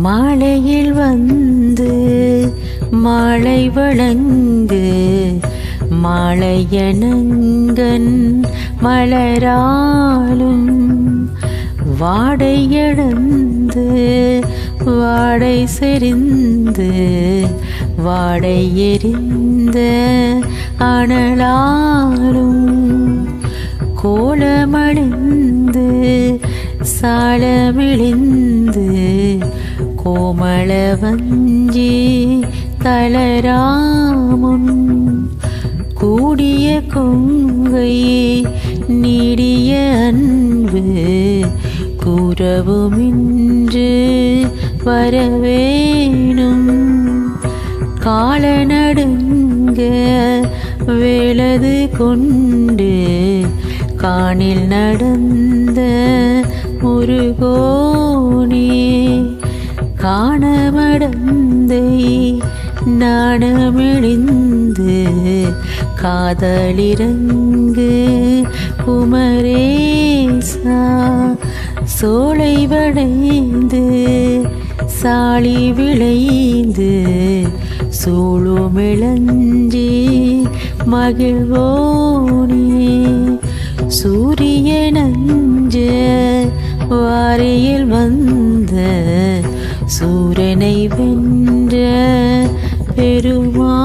மாலையில் வந்து மாலை வழங்கு மாலையணங்கன் மலராலும் வாடையடந்து வாடை செறிந்து வாடை எரிந்த அனலாலும் கோலமடைந்து சாலமிழிந்து கோமள வஞ்சி தளராமுன் கூடிய கொங்கை நீடிய அன்பு கூறவுமின்று வரவேணும் கால நடுங்க வேளது கொண்டு காணில் நடந்த முருகோனே காணமடந்தை நாணமெழிந்து காதலிறங்கு குமரேசா சோலை வடைந்து சாளி விளைந்து சூழுமிழஞ்சி மகிழ்வோனே சூரியனஞ்ச வாரியில் வந்த சூரனை வென்ற பெருமா